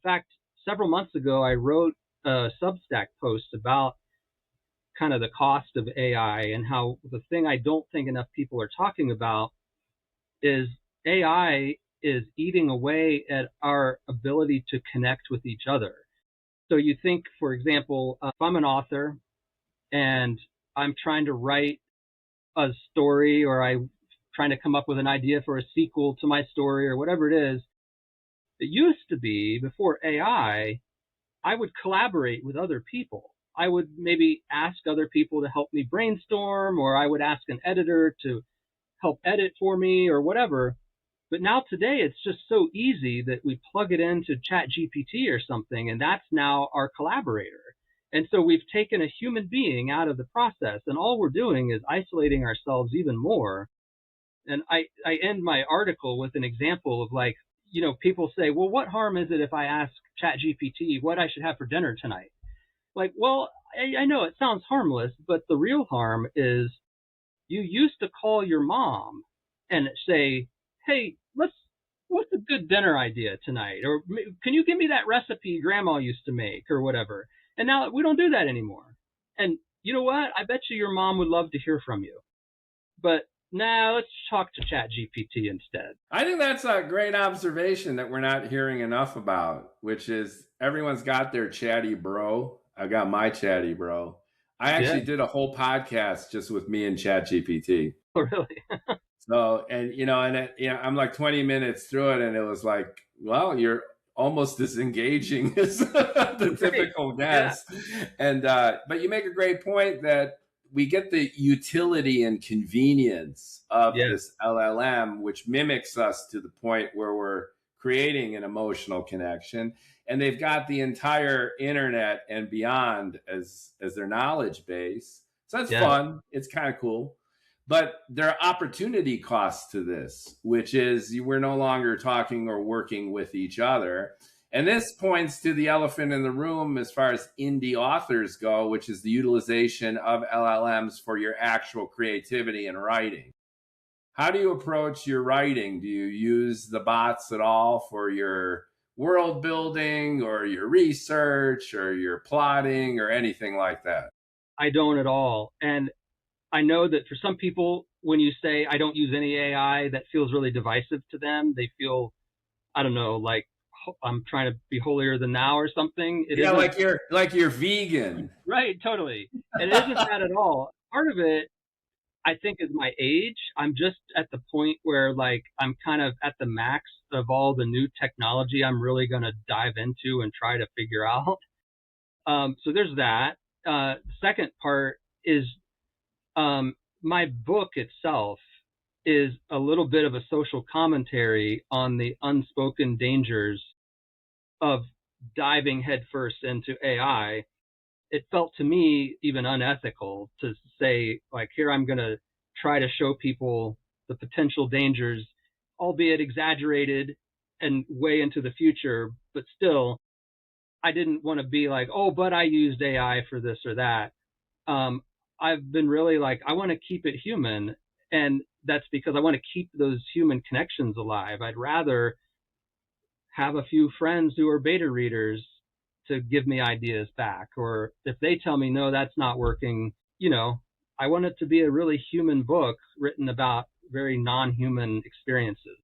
fact, several months ago, I wrote a Substack post about kind of the cost of AI and how the thing I don't think enough people are talking about is AI is eating away at our ability to connect with each other. So you think, for example, if I'm an author and I'm trying to write a story, or I'm trying to come up with an idea for a sequel to my story or whatever it is, it used to be before AI, I would collaborate with other people. I would maybe ask other people to help me brainstorm, or I would ask an editor to help edit for me or whatever. But now today, it's just so easy that we plug it into ChatGPT or something, and that's now our collaborator. And so we've taken a human being out of the process, and all we're doing is isolating ourselves even more. And I end my article with an example of, like, people say, well, what harm is it if I ask ChatGPT what I should have for dinner tonight? Like, well, I know it sounds harmless, but the real harm is you used to call your mom and say, hey, what's a good dinner idea tonight? Or can you give me that recipe grandma used to make or whatever? And now we don't do that anymore. And you know what? I bet you your mom would love to hear from you. But now let's talk to ChatGPT instead. I think that's a great observation that we're not hearing enough about, which is everyone's got their chatty bro. I got my chatty bro. I actually did a whole podcast just with me and ChatGPT. Oh, really? So, and I'm like 20 minutes through it, and it was like, well, you're almost as engaging as the typical guest. Yeah. And but you make a great point that we get the utility and convenience of this LLM, which mimics us to the point where we're creating an emotional connection. And they've got the entire internet and beyond as their knowledge base. So that's fun. It's kind of cool. But there are opportunity costs to this, which is we're no longer talking or working with each other. And this points to the elephant in the room as far as indie authors go, which is the utilization of LLMs for your actual creativity and writing. How do you approach your writing? Do you use the bots at all for your world building or your research or your plotting or anything like that? I don't at all. And I know that for some people, when you say I don't use any AI, that feels really divisive to them. They feel, I don't know, like I'm trying to be holier than thou or something. Like you're vegan. Right, totally. And it isn't that at all. Part of it, I think, is my age. I'm just at the point where, like, I'm kind of at the max of all the new technology I'm really going to dive into and try to figure out. So there's that. The second part is my book itself is a little bit of a social commentary on the unspoken dangers of diving headfirst into AI. It felt to me even unethical to say, like, here I'm going to try to show people the potential dangers, albeit exaggerated and way into the future, but still, I didn't want to be like, oh, but I used AI for this or that. I've been really like, I want to keep it human. And that's because I want to keep those human connections alive. I'd rather have a few friends who are beta readers to give me ideas back. Or if they tell me, no, that's not working, I want it to be a really human book written about very non-human experiences.